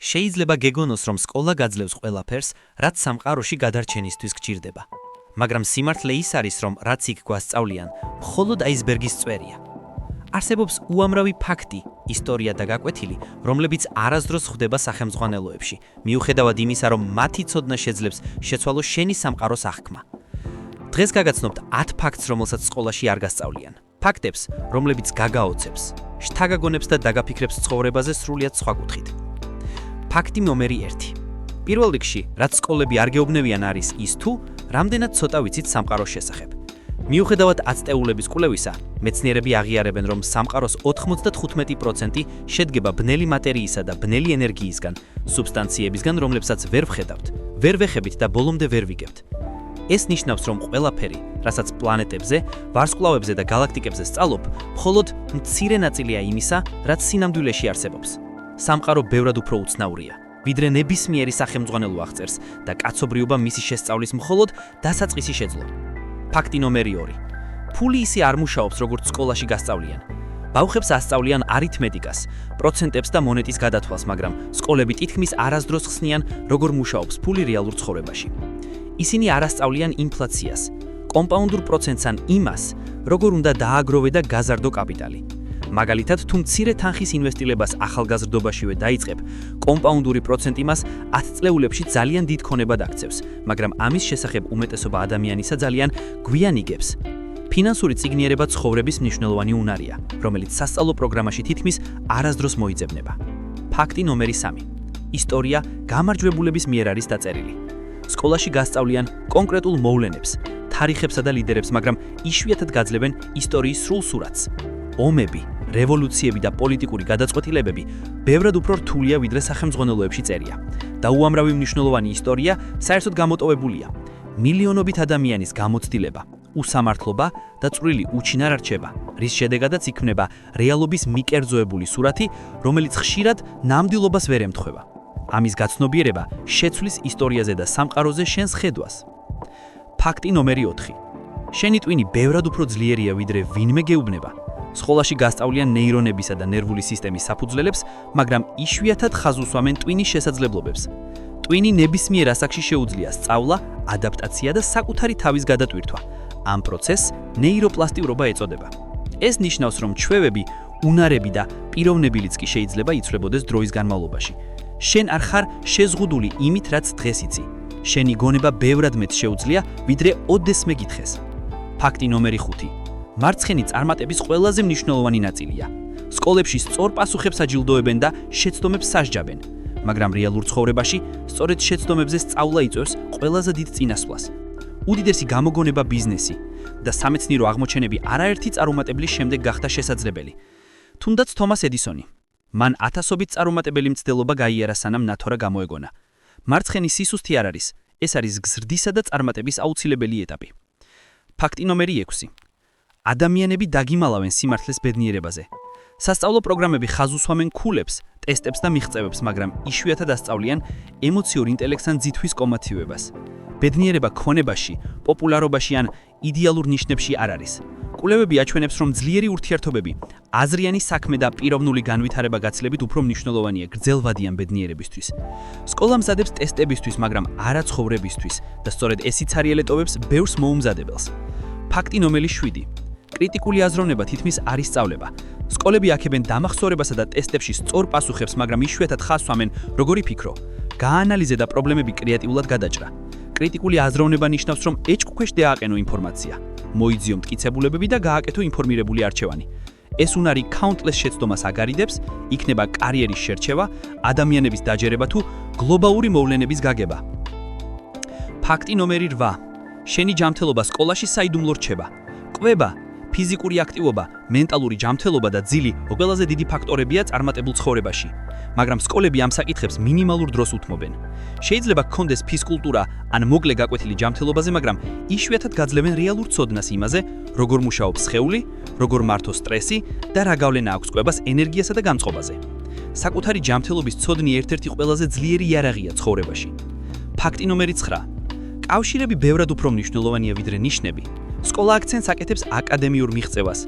შეიძლება გეგონოს, რომ სკოლა გაძლევს ყველაფერს, რაც სამყაროში გადარჩენისთვის გჭირდება. მაგრამ სიმართლე ის არის, რომ რაც იქ გვასწავლიან, მხოლოდ აისბერგის წვერია. არსებობს უამრავი ფაქტი, ისტორია და გაკვეთილი, რომლებიც არასდროს ხვდება სახელმძღვანელოებში, მიუხედავად იმისა, რომ მათი ცოდნა შეძლებს შეცვალოს შენი სამყაროს აღქმა. დღეს გაგაცნობთ 10 ფაქტს, რომელსაც სკოლაში არ გასწავლიან. ფაქტებს, რომლებიც გაგაოცებს, შთაგაგონებს და დაგაფიქრებს ცხოვრებაზე სრულიად სხვა კუთხით. ფაქტი ნომერი 1. პირველ რიგში, რაც სკოლები არ გეუბნებიან არის ის თუ, რამდენად ცოტა ვიცით სამყაროს შესახებ. მიუხედავად აწტეულების კვლევისა, მეცნიერები აღიარებენ, რომ სამყაროს 95% შედგება ბნელი მატერიისა და ბნელი ენერგიისგან, სუბსტანციებისგან, რომლებსაც ვერ ვხედავთ, ვერ ვეხებით და ბოლომდე ვერ ვიგებთ. ეს ნიშნავს, რომ ყველაფერი, რასაც პლანეტებზე, ვარსკვლავებზე და galaktikებზე სწავლობ, მხოლოდ მცირე ნაწილია იმისა, რაც სინამდვილეში არსებობს. სამყარო ბევრად უფრო უცნაურია, ვიდრე ნებისმიერი სახელმძღვანელო აღწერს და კაცობრიობა მისი შესწავლის მხოლოდ დასაწყისი შეძლო. ფაქტი ნომერი 2. ფული ისე არ მუშაობს, როგორც სკოლაში გასწავლიან. ბავშვებს ასწავლიან არითმეტიკას, პროცენტებს და მონეტის გადათვალს, მაგრამ სკოლები თითქმის არასდროს ხსნიან, როგორ მუშაობს ფული რეალურ ცხოვრებაში. ისინი არ ასწავლიან ინფლაციას, კომპაუნდურ პროცენტს ან იმას, როგორ უნდა დააგროვე და გაზარდო კაპიტალი. მაგალითად, თუ მცირე თანხის ინვესტირებას ახალგაზრდობაშივე დაიწყებ, კომპაუნდური პროცენტი მას 10 წლეულებში ძალიან დიდ ქონებად აქცევს, მაგრამ ამის შესახებ უმეტესობა ადამიანისა ძალიან გვიან იგებს. ფინანსური წიგნიერება ცხოვრების მნიშვნელოვანი უნარია, რომელიც სასწავლო პროგრამაში თითქმის არასდროს მოიძებნება. ფაქტი ნომერი 3. ისტორია გამარჯვებულების მიერ არის დაწერილი. სკოლაში გასწავლიან კონკრეტულ მოვლენებს, თარიღებსა და ლიდერებს, მაგრამ იშვიათად გაძლებენ ისტორიის სრულ სურათს. ომები, რევოლუციები და პოლიტიკური გადაწყვეტილებები ბევრად უფრო რთულია, ვიდრე სახელმძღვანელოებში წერია. და უამრავი მნიშვნელოვანი ისტორია საერთოდ გამოტოვებულია. მილიონობით ადამიანის გამოცდილება, უსამართლობა და წვრილი უჩინარ არჩება, რის შედეგადაც იქმნება რეალობის მიკერძოებული სურათი, რომელიც ხშირად ნამდვილობას ვერ ემთხვევა. ამის გაცნობიერება შეცვლის ისტორიაზე და სამყაროზე შენს ხედვას. ფაქტი ნომერი 4. შენი ტვინი ბევრად უფრო ძლიერია, ვიდრე ვინმე გეუბნება. სკოლაში გასწავლიან ნეირონებისა და ნერვული სისტემის საფუძვლელებს, მაგრამ იშვიათად ხაზს უსვამენ ტვინის შესაძლებლობებს. ტვინი ნებისმიერ ასაკში შეუძლია სწავლა, ადაპტაცია და საკუთარი თავის გადატვირთვა. ამ პროცესს ნეიროპლასტიურობა ეწოდება. ეს ნიშნავს, რომ ჩვევები, უნარები და პიროვნებილიც კი შეიძლება იცვლებოდეს დროის განმავლობაში. შენ არ ხარ შეზღუდული იმით, რაც დღეს იცი. შენი გონება ბევრად მეტ შეუძლია, ვიდრე ოდესმე გითხეს. ფაქტი ნომერი 5. მარცხენი წარმატების ყველაზე მნიშვნელოვანი ნაწილია. სკოლებში სწორ პასუხებს აჯილდოებენ და შეცდომებს სასჯაბენ, მაგრამ რეალურ ცხოვრებაში სწორედ შეცდომებზე სწავლა იწვევს ყველაზე დიდ წინასვლას. უდიდესი გამოგონება ბიზნესი და სამეცნიერო აღმოჩენები არაერთი წარუმატებლის შემდეგ გახდა შესაძლებელი. თუნდაც თომას ედისონი. მან ათასობით წარუმატებელი მცდელობა გაიარა, სანამ ნათორა გამოეგონა. მარცხენი სისუსტი არ არის, ეს არის გზრდისა და წარმატების აუცილებელი ეტაპი. ფაქტი ნომერი 6. ადამიანები დაგიმალავენ სიმართლეს ბედნიერებაზე. სასწავლო პროგრამები ხაზს უსვამენ ქულებს, ტესტებს და მიღწევებს, მაგრამ იშვიათად ასწავლიან ემოციურ ინტელექტს ან ძითვის კომათივებას. ბედნიერება ქონებაში, პოპულარობაში ან იდეალურ ნიშნებში არ არის. კვლევები აჩვენებს, რომ ძლიერი ურთიერთობები, აზრიანი საქმე და პიროვნული განვითარება გაცილებით უფრო მნიშვნელოვანია გრძელვადიან ბედნიერებისთვის. სკოლა მზადებს ტესტებისთვის, მაგრამ არა ცხოვრებისთვის და სწორედ ესიც არიელეტოვებს ბევრს მოუმზადებელს. ფაქტი ნომერი 7. კრიტიკული აზროვნება თითქმის არ ისწავლება. სკოლები აქებენ დამახსოვრებასა და ტესტებში სწორ პასუხებს, მაგრამ იშვიათად ხაზს უსვამენ, როგორი ფიქრო, გაანალიზე და პრობლემები კრეატიულად გადაჭრა. კრიტიკული აზროვნება ნიშნავს, რომ ეჭვქვეშ დააყენო ინფორმაცია, მოიძიო მტკიცებულებები და გააკეთო ინფორმირებული არჩევანი. ეს უნარი countless შეცდომას აგარიდებს, იქნება კარიერის შერჩევა, ადამიანების დაჯერება თუ გლობალური მოვლენების გაგება. ფაქტი ნომერი 8. შენი ჯანმრთელობა სკოლაში საიდუმლო რჩება. კვება, ფიზიკური აქტივობა, მენტალური ჯანმრთელობა და ძილი ყველაზე დიდი ფაქტორებია წარმატებულ ცხოვრებაში, მაგრამ სკოლები ამ საკითხებს მინიმალურ დროს უთმობენ. შეიძლება გქონდეს ფიზკულტურა ან მოკლე გაკვეთილი ჯანმრთელობაზე, მაგრამ იშვიათად გაძლევენ რეალურ ცოდნას იმაზე, როგორ მუშაობს სხეული, როგორ მართო სტრესი და რა გავლენა აქვს კვებას ენერგიასა და განწყობაზე. საკუთარი ჯანმრთელობის ცოდნი ერთ-ერთი ყველაზე ძლიერი იარაღია ცხოვრებაში. ფაქტი ნომერი 9. კავშირები ბევრად უფრო მნიშვნელოვანია, ვიდრე ნიშნები. სკოლა აქცენტს აკეთებს აკადემიურ მიღწევას,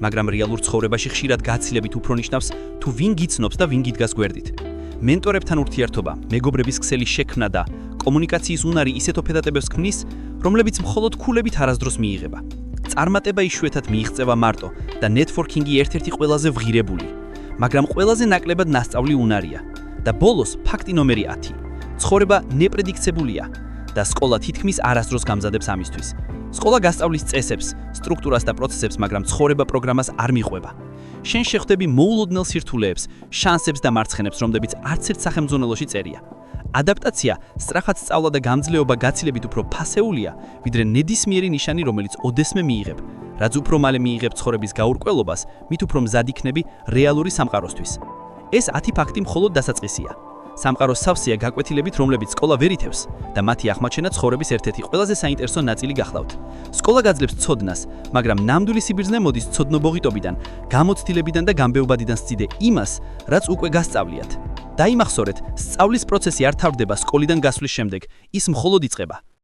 მაგრამ რეალურ ცხოვრებაში ხშირად გაცილებით უფრო ნიშნავს, თუ ვინ გიცნობს და ვინ გიდგას გვერდით. მენტორებთან ურთიერთობა, მეგობრების ქსელი შექმნა და კომუნიკაციის უნარი ისეთ ოფედატებებს ქმნის, რომლებიც მხოლოდ ქულებით არასდროს მიიღება. წარმატება იშვიათად მიიღწევა მარტო და ნეტვორკინგი ერთ-ერთი ყველაზე ვღირებული, მაგრამ ყველაზე ნაკლებად ნასწავლი უნარია. და ბოლოს ფაქტი ნომერი 10. ცხოვრება ნეპრედიქცებულია და სკოლა თითქმის არასდროს გამზადებს ამისთვის. სკოლა გასწავლის წესებს, სტრუქტურას და პროცესებს, მაგრამ ცხოვრება პროგრამას არ მიყვება. შენ შეხვდები მოულოდნელ სირთულეებს, შანსებს და მარცხენებს, რომლებიც არც ერთ სახელმძღვანელოში წერია. ადაპტაცია, სწრაფად სწავლა და გამძლეობა გაცილებით უფრო ფასეულია, ვიდრე ნებისმიერი ნიშანი, რომელიც ოდესმე მიიღებ. რაც უფრო მალე მიიღებ ცხოვრების გაურკვევლობას, მით უფრო მზად იქნები რეალური სამყაროსთვის. ეს 10 ფაქტი მხოლოდ დასაწყისია. სამყაროს სავსეა გაკვეთილებით, რომლებიც სკოლა ვერ ითევს და მათი აღმოჩენა ცხოვრების ერთ-ერთი ყველაზე საინტერესო ნაწილი გახლავთ. სკოლა გაძლევს ცოდნას, მაგრამ ნამდვილი სიბრძნე მოდის ცოდნობოღიტობიდან, გამოცდილებიდან და გამბეობადიდან სწიდე იმას, რაც უკვე გასწავლიათ. დაიმახსოვრეთ, სწავლის პროცესი არ თავდება სკოლიდან გასვლის შემდეგ, ის მხოლოდ იწყება.